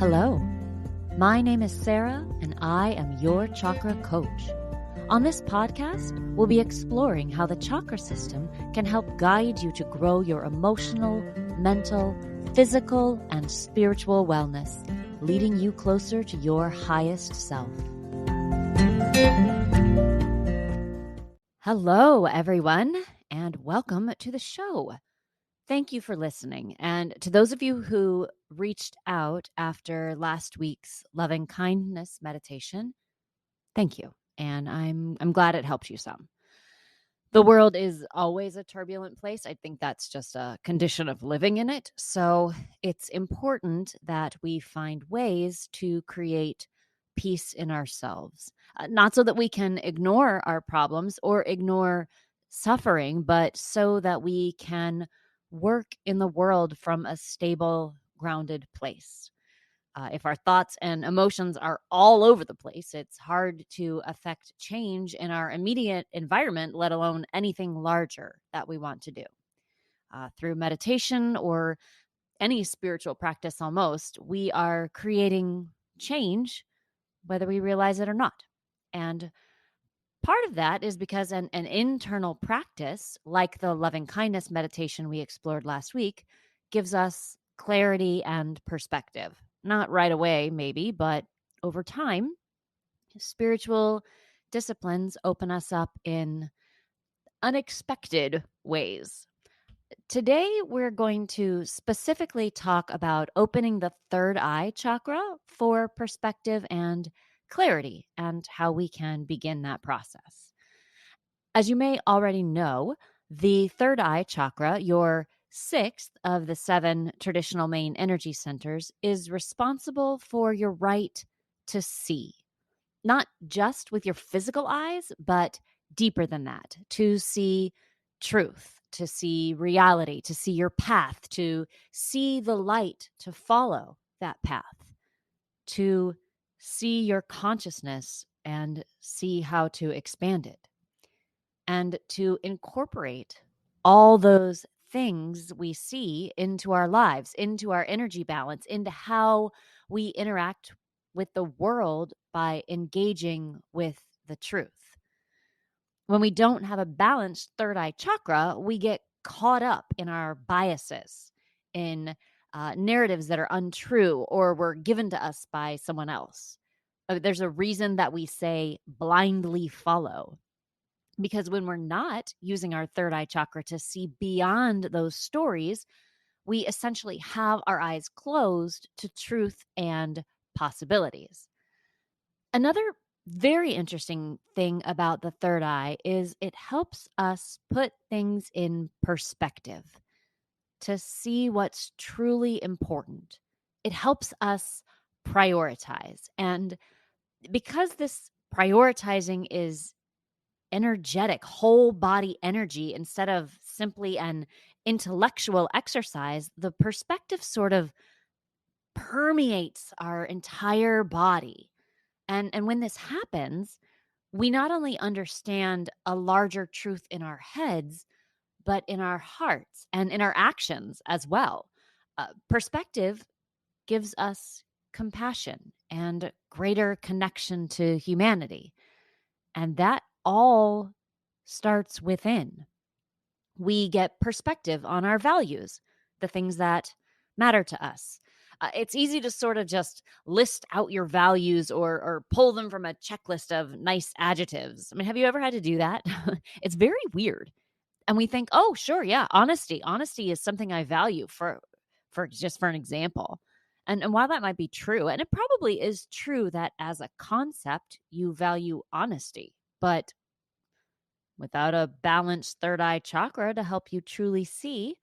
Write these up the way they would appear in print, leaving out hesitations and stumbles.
Hello, my name is Sarah, and I am your chakra coach. On this podcast, we'll be exploring how the chakra system can help guide you to grow your emotional, mental, physical, and spiritual wellness, leading you closer to your highest self. Hello, everyone, and welcome to the show. Thank you for listening. And to those of you who reached out after last week's loving kindness meditation, thank you. And I'm glad it helped you some. The world is always a turbulent place. I think that's just a condition of living in it. So it's important that we find ways to create peace in ourselves. Not so that we can ignore our problems or ignore suffering, but so that we can work in the world from a stable, grounded place. If our thoughts and emotions are all over the place, it's hard to affect change in our immediate environment, let alone anything larger that we want to do. Through meditation or any spiritual practice almost, we are creating change, whether we realize it or not. And part of that is because an internal practice, like the loving kindness meditation we explored last week, gives us clarity and perspective. Not right away, maybe, but over time, spiritual disciplines open us up in unexpected ways. Today, we're going to specifically talk about opening the third eye chakra for perspective and clarity and how we can begin that process. As you may already know, the third eye chakra, your sixth of the 7 traditional main energy centers, is responsible for your right to see, not just with your physical eyes, but deeper than that, to see truth, to see reality, to see your path, to see the light, to follow that path, to see your consciousness and see how to expand it, and to incorporate all those things we see into our lives, into our energy balance, into how we interact with the world by engaging with the truth. When we don't have a balanced third eye chakra, we get caught up in our biases, in narratives that are untrue or were given to us by someone else. There's a reason that we say blindly follow. Because when we're not using our third eye chakra to see beyond those stories, we essentially have our eyes closed to truth and possibilities. Another very interesting thing about the third eye is it helps us put things in perspective, to see what's truly important. It helps us prioritize. And because this prioritizing is energetic, whole body energy instead of simply an intellectual exercise, the perspective sort of permeates our entire body. And when this happens, we not only understand a larger truth in our heads, but in our hearts and in our actions as well. Perspective gives us compassion and greater connection to humanity. And that all starts within. We get perspective on our values, the things that matter to us. It's easy to sort of just list out your values or pull them from a checklist of nice adjectives. I mean, have you ever had to do that? It's very weird. And we think, oh, sure, yeah, honesty. Honesty is something I value for an example. And while that might be true, and it probably is true that as a concept, you value honesty, but without a balanced third eye chakra to help you truly see,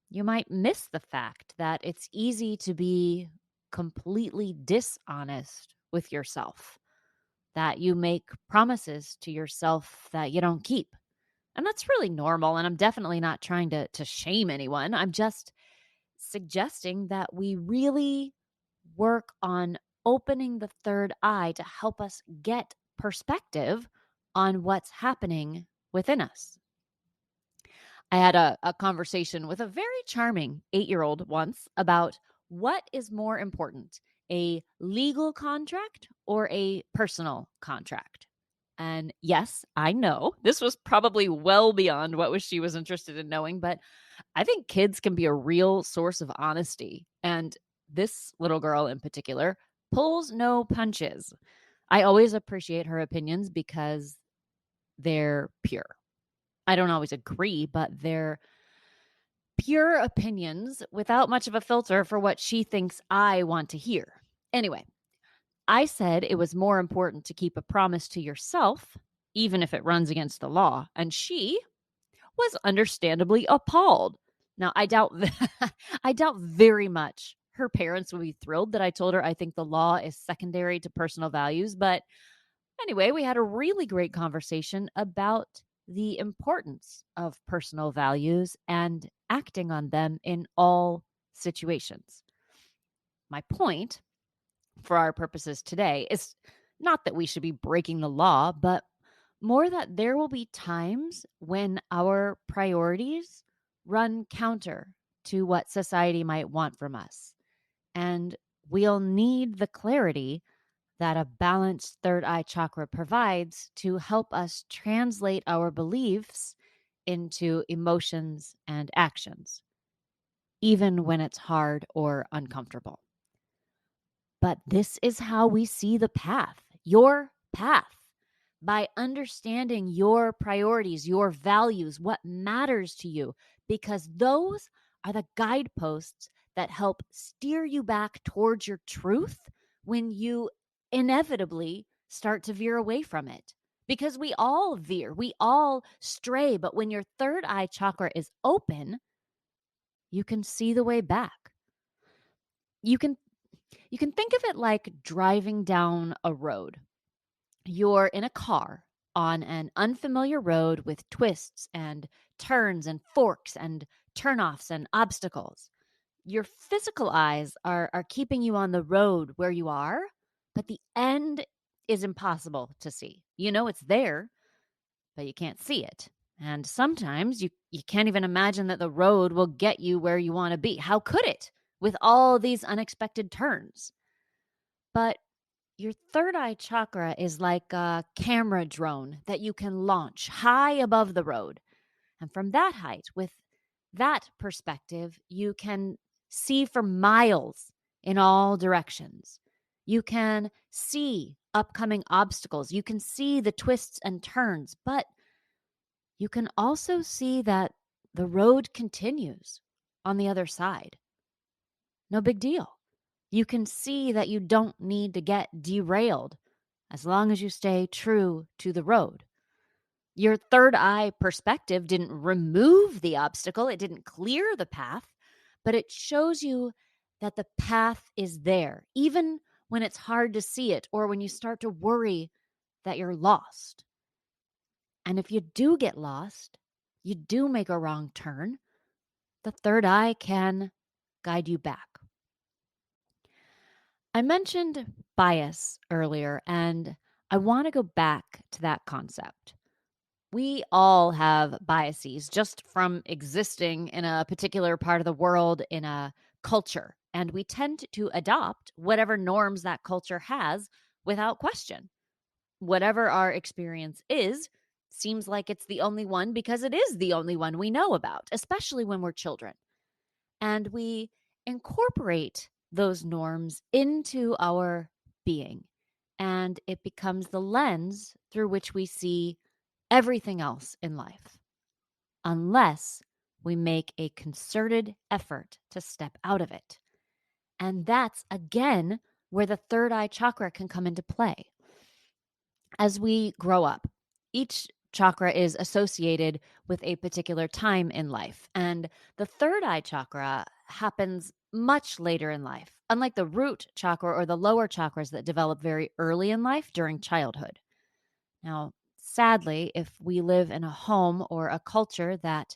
you might miss the fact that it's easy to be completely dishonest with yourself, that you make promises to yourself that you don't keep. And that's really normal. And I'm definitely not trying to shame anyone. I'm just suggesting that we really work on opening the third eye to help us get perspective on what's happening within us. I had a conversation with a very charming 8-year-old once about What is more important, a legal contract or a personal contract? And yes, I know this was probably well beyond what she was interested in knowing, but I think kids can be a real source of honesty. And this little girl in particular pulls no punches. I always appreciate her opinions because they're pure. I don't always agree, but they're pure opinions without much of a filter for what she thinks I want to hear. Anyway, I said it was more important to keep a promise to yourself, even if it runs against the law. And she was understandably appalled. Now, I doubt very much her parents would be thrilled that I told her I think the law is secondary to personal values. But anyway, we had a really great conversation about the importance of personal values and acting on them in all situations. My point for our purposes today is not that we should be breaking the law, but more that there will be times when our priorities run counter to what society might want from us. And we'll need the clarity that a balanced third eye chakra provides to help us translate our beliefs into emotions and actions, even when it's hard or uncomfortable. But this is how we see the path, your path. By understanding your priorities, your values, what matters to you, because those are the guideposts that help steer you back towards your truth when you inevitably start to veer away from it. Because we all veer, we all stray, but when your third eye chakra is open, you can see the way back. You can think of it like driving down a road. You're in a car on an unfamiliar road with twists and turns and forks and turnoffs and obstacles. Your physical eyes are keeping you on the road where you are, but the end is impossible to see. You know it's there, but you can't see it. And sometimes you can't even imagine that the road will get you where you want to be. How could it with all these unexpected turns? But your third eye chakra is like a camera drone that you can launch high above the road. And from that height, with that perspective, you can see for miles in all directions. You can see upcoming obstacles. You can see the twists and turns, but you can also see that the road continues on the other side. No big deal. You can see that you don't need to get derailed as long as you stay true to the road. Your third eye perspective didn't remove the obstacle, it didn't clear the path, but it shows you that the path is there, even when it's hard to see it or when you start to worry that you're lost. And if you do get lost, you do make a wrong turn, the third eye can guide you back. I mentioned bias earlier, and I want to go back to that concept. We all have biases just from existing in a particular part of the world, in a culture, and we tend to adopt whatever norms that culture has without question. Whatever our experience is, seems like it's the only one because it is the only one we know about, especially when we're children. And we incorporate those norms into our being, and it becomes the lens through which we see everything else in life, unless we make a concerted effort to step out of it. And that's, again, where the third eye chakra can come into play. As we grow up, each chakra is associated with a particular time in life. And the third eye chakra happens much later in life, unlike the root chakra or the lower chakras that develop very early in life during childhood. Now, sadly, if we live in a home or a culture that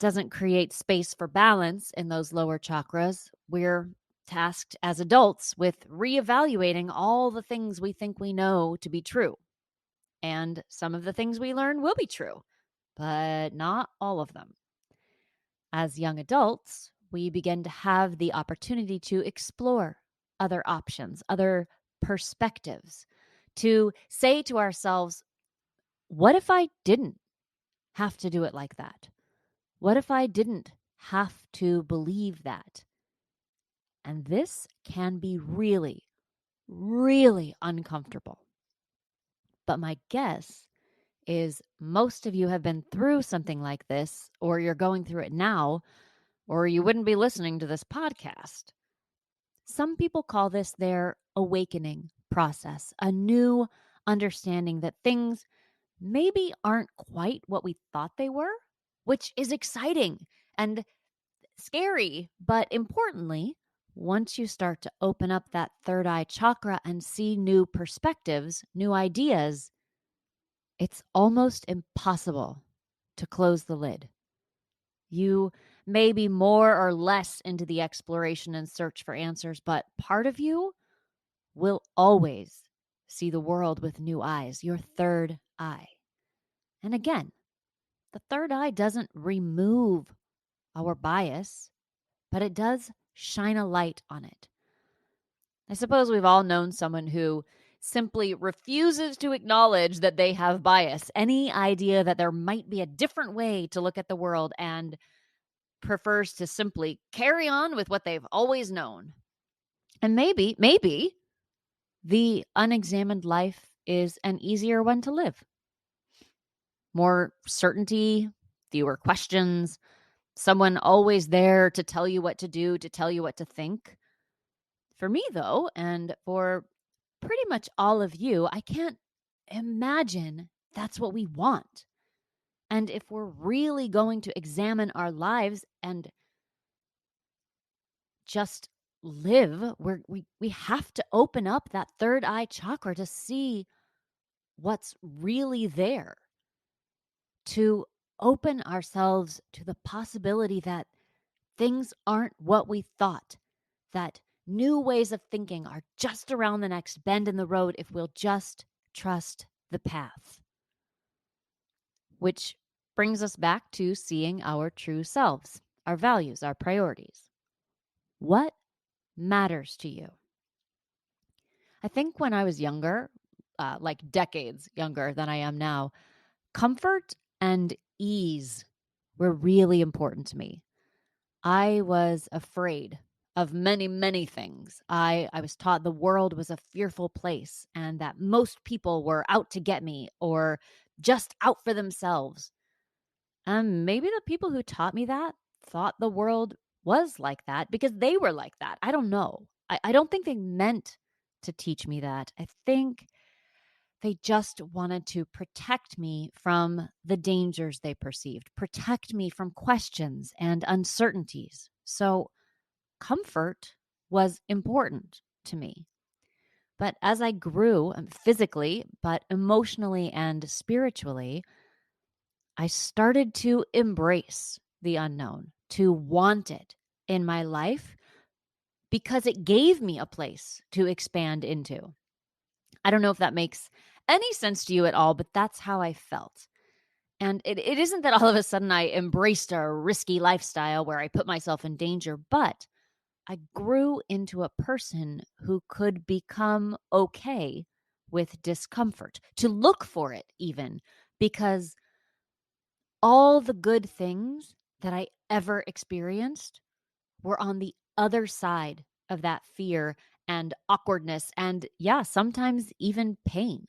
doesn't create space for balance in those lower chakras, we're tasked as adults with reevaluating all the things we think we know to be true. And some of the things we learn will be true, but not all of them. As young adults, we begin to have the opportunity to explore other options, other perspectives, to say to ourselves, what if I didn't have to do it like that? What if I didn't have to believe that? And this can be really, really uncomfortable. But my guess is most of you have been through something like this, or you're going through it now, or you wouldn't be listening to this podcast. Some people call this their awakening process, a new understanding that things maybe aren't quite what we thought they were, which is exciting and scary. But importantly, once you start to open up that third eye chakra and see new perspectives, new ideas, it's almost impossible to close the lid. You may be more or less into the exploration and search for answers, but part of you will always see the world with new eyes, your third eye. And again, the third eye doesn't remove our bias, but it does shine a light on it. I suppose we've all known someone who simply refuses to acknowledge that they have bias, any idea that there might be a different way to look at the world, and prefers to simply carry on with what they've always known. And maybe the unexamined life is an easier one to live. More certainty, fewer questions, someone always there to tell you what to do, to tell you what to think. For me, though, and for pretty much all of you, I can't imagine that's what we want. And if we're really going to examine our lives and just live, we have to open up that third eye chakra to see what's really there, to open ourselves to the possibility that things aren't what we thought, that new ways of thinking are just around the next bend in the road if we'll just trust the path. Which brings us back to seeing our true selves, our values, our priorities. What matters to you? I think when I was younger, like decades younger than I am now, comfort and ease were really important to me. I was afraid of many, many things. I was taught the world was a fearful place and that most people were out to get me or just out for themselves. And maybe the people who taught me that thought the world was like that because they were like that. I don't know. I don't think they meant to teach me that. I think they just wanted to protect me from the dangers they perceived, protect me from questions and uncertainties. So comfort was important to me. But as I grew physically, but emotionally and spiritually, I started to embrace the unknown, to want it in my life because it gave me a place to expand into. I don't know if that makes any sense to you at all, but that's how I felt. And it isn't that all of a sudden I embraced a risky lifestyle where I put myself in danger, but I grew into a person who could become okay with discomfort, to look for it even, because all the good things that I ever experienced were on the other side of that fear and awkwardness and, yeah, sometimes even pain.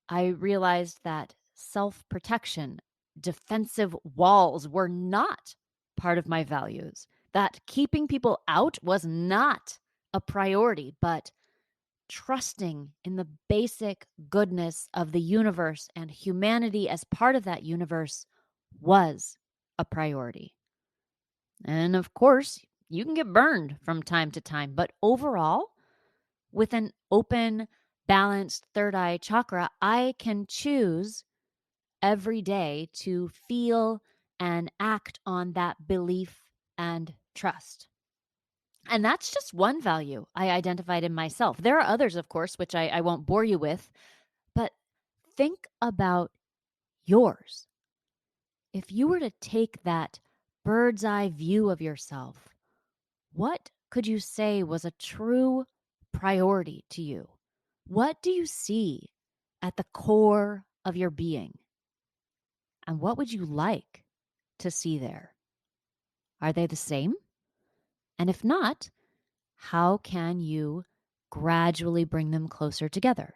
I realized that self protection, defensive walls were not part of my values, that keeping people out was not a priority, but trusting in the basic goodness of the universe and humanity as part of that universe was a priority. And of course, you can get burned from time to time, but overall, with an open, balanced third eye chakra, I can choose every day to feel and act on that belief and trust. And that's just one value I identified in myself. There are others, of course, which I won't bore you with, but think about yours. If you were to take that bird's eye view of yourself, what could you say was a true priority to you? What do you see at the core of your being? And what would you like to see there? Are they the same? And if not, how can you gradually bring them closer together?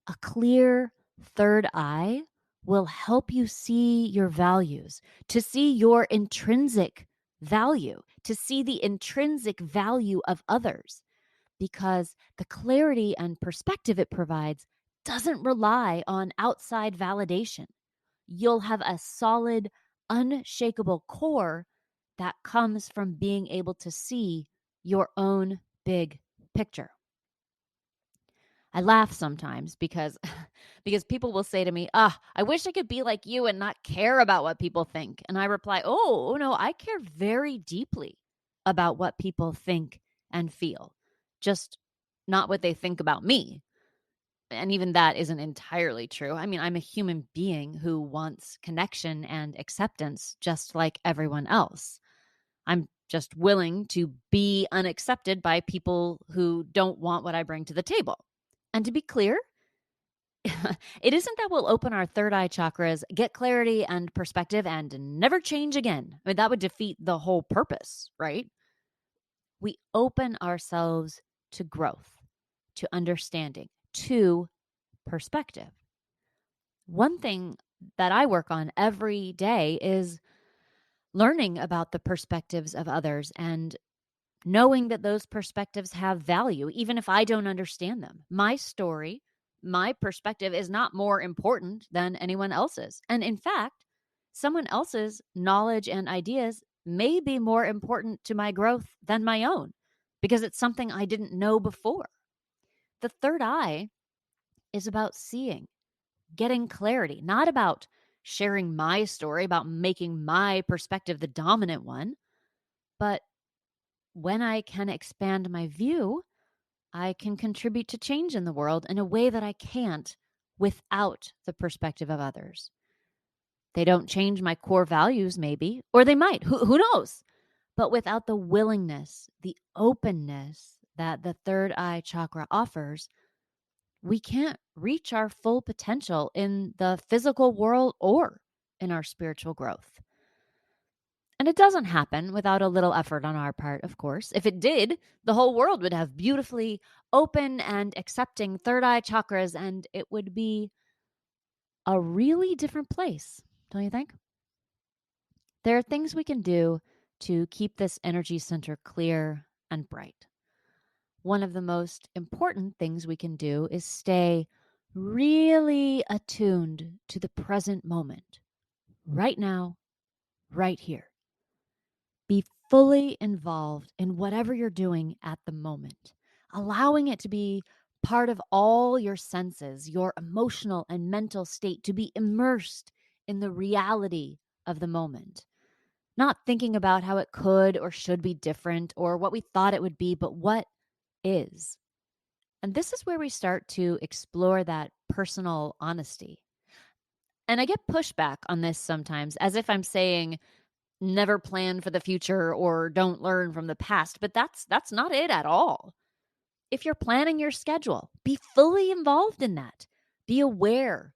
A clear third eye will help you see your values, to see your intrinsic value, to see the intrinsic value of others, because the clarity and perspective it provides doesn't rely on outside validation. You'll have a solid, unshakable core that comes from being able to see your own big picture. I laugh sometimes because because people will say to me, I wish I could be like you and not care about what people think." And I reply, "Oh, no, I care very deeply about what people think and feel. Just not what they think about me." And even that isn't entirely true. I mean, I'm a human being who wants connection and acceptance just like everyone else. I'm just willing to be unaccepted by people who don't want what I bring to the table. And to be clear, it isn't that we'll open our third eye chakras, get clarity and perspective, and never change again. I mean, that would defeat the whole purpose, right? We open ourselves to growth, to understanding, to perspective. One thing that I work on every day is learning about the perspectives of others and knowing that those perspectives have value, even if I don't understand them. My story, my perspective is not more important than anyone else's. And in fact, someone else's knowledge and ideas may be more important to my growth than my own because it's something I didn't know before. The third eye is about seeing, getting clarity, not about sharing my story, about making my perspective the dominant one, but when I can expand my view, I can contribute to change in the world in a way that I can't without the perspective of others. They don't change my core values, maybe, or they might. Who knows? But without the willingness, the openness that the third eye chakra offers, we can't reach our full potential in the physical world or in our spiritual growth. And it doesn't happen without a little effort on our part, of course. If it did, the whole world would have beautifully open and accepting third eye chakras, and it would be a really different place, don't you think? There are things we can do to keep this energy center clear and bright. One of the most important things we can do is stay really attuned to the present moment, right now, right here. Be fully involved in whatever you're doing at the moment, allowing it to be part of all your senses, your emotional and mental state, to be immersed in the reality of the moment. Not thinking about how it could or should be different or what we thought it would be, but what is. And this is where we start to explore that personal honesty. And I get pushback on this sometimes, as if I'm saying, never plan for the future or don't learn from the past, but that's not it at all. If you're planning your schedule, be fully involved in that. Be aware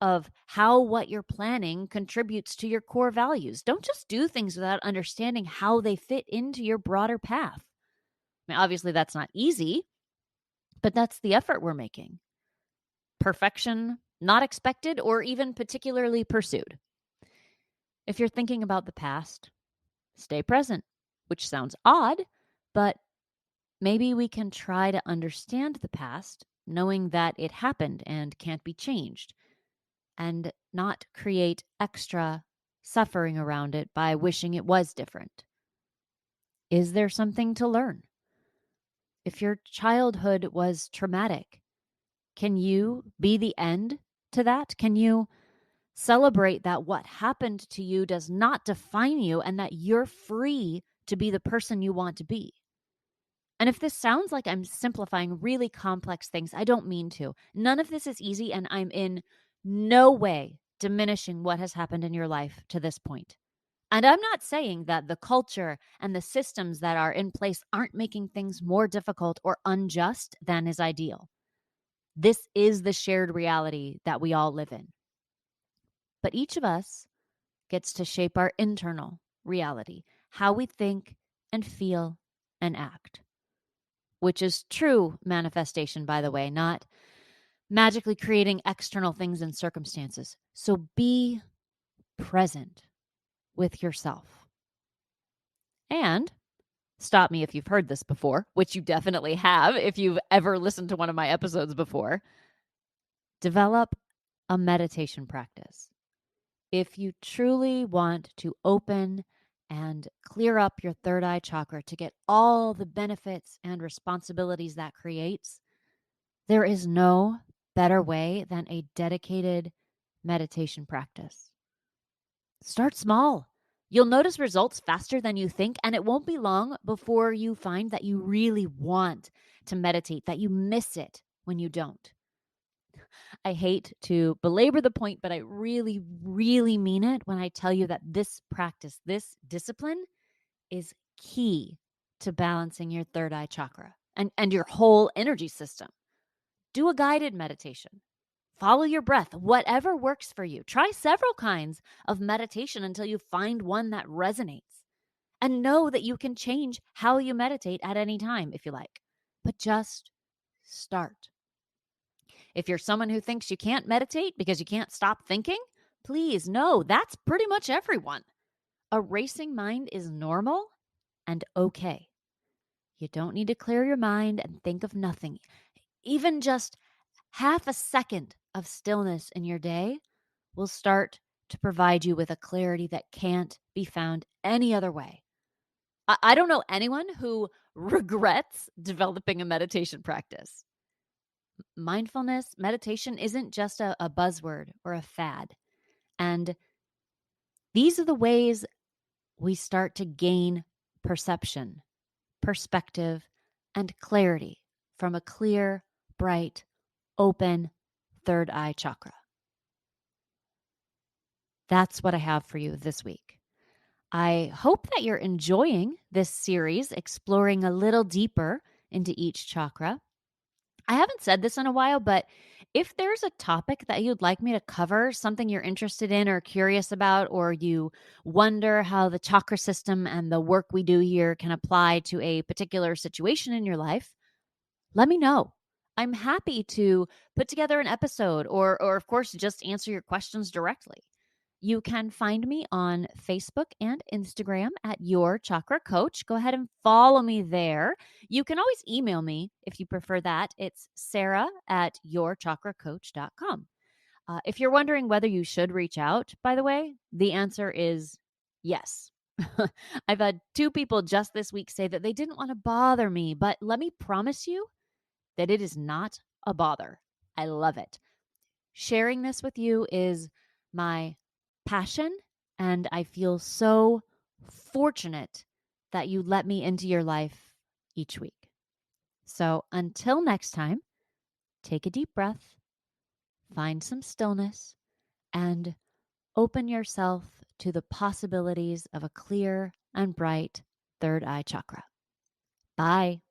of how what you're planning contributes to your core values. Don't just do things without understanding how they fit into your broader path. I mean, obviously that's not easy, but that's the effort we're making. Perfection not expected or even particularly pursued. If you're thinking about the past, stay present, which sounds odd, but maybe we can try to understand the past, knowing that it happened and can't be changed, and not create extra suffering around it by wishing it was different. Is there something to learn? If your childhood was traumatic, can you be the end to that? Can you celebrate that what happened to you does not define you and that you're free to be the person you want to be? And if this sounds like I'm simplifying really complex things, I don't mean to. None of this is easy, and I'm in no way diminishing what has happened in your life to this point. And I'm not saying that the culture and the systems that are in place aren't making things more difficult or unjust than is ideal. This is the shared reality that we all live in. But each of us gets to shape our internal reality, how we think and feel and act, which is true manifestation, by the way, not magically creating external things and circumstances. So be present with yourself. And stop me if you've heard this before, which you definitely have if you've ever listened to one of my episodes before. Develop a meditation practice. If you truly want to open and clear up your third eye chakra to get all the benefits and responsibilities that creates, there is no better way than a dedicated meditation practice. Start small. You'll notice results faster than you think, and it won't be long before you find that you really want to meditate, that you miss it when you don't. I hate to belabor the point, but I really, really mean it when I tell you that this practice, this discipline is key to balancing your third eye chakra and your whole energy system. Do a guided meditation. Follow your breath, whatever works for you. Try several kinds of meditation until you find one that resonates. And know that you can change how you meditate at any time if you like. But just start. If you're someone who thinks you can't meditate because you can't stop thinking, please know that's pretty much everyone. A racing mind is normal and okay. You don't need to clear your mind and think of nothing. Even just half a second of stillness in your day will start to provide you with a clarity that can't be found any other way. I don't know anyone who regrets developing a meditation practice. Mindfulness, meditation isn't just a buzzword or a fad. And these are the ways we start to gain perception, perspective, and clarity from a clear, bright, open third eye chakra. That's what I have for you this week. I hope that you're enjoying this series, exploring a little deeper into each chakra. I haven't said this in a while, but if there's a topic that you'd like me to cover, something you're interested in or curious about, or you wonder how the chakra system and the work we do here can apply to a particular situation in your life, let me know. I'm happy to put together an episode or of course, just answer your questions directly. You can find me on Facebook and Instagram at Your Chakra Coach. Go ahead and follow me there. You can always email me if you prefer that. It's sarah@yourchakracoach.com. If you're wondering whether you should reach out, by the way, the answer is yes. I've had 2 people just this week say that they didn't want to bother me, but let me promise you that it is not a bother. I love it. Sharing this with you is my passion, and I feel so fortunate that you let me into your life each week. So until next time, take a deep breath, find some stillness, and open yourself to the possibilities of a clear and bright third eye chakra. Bye.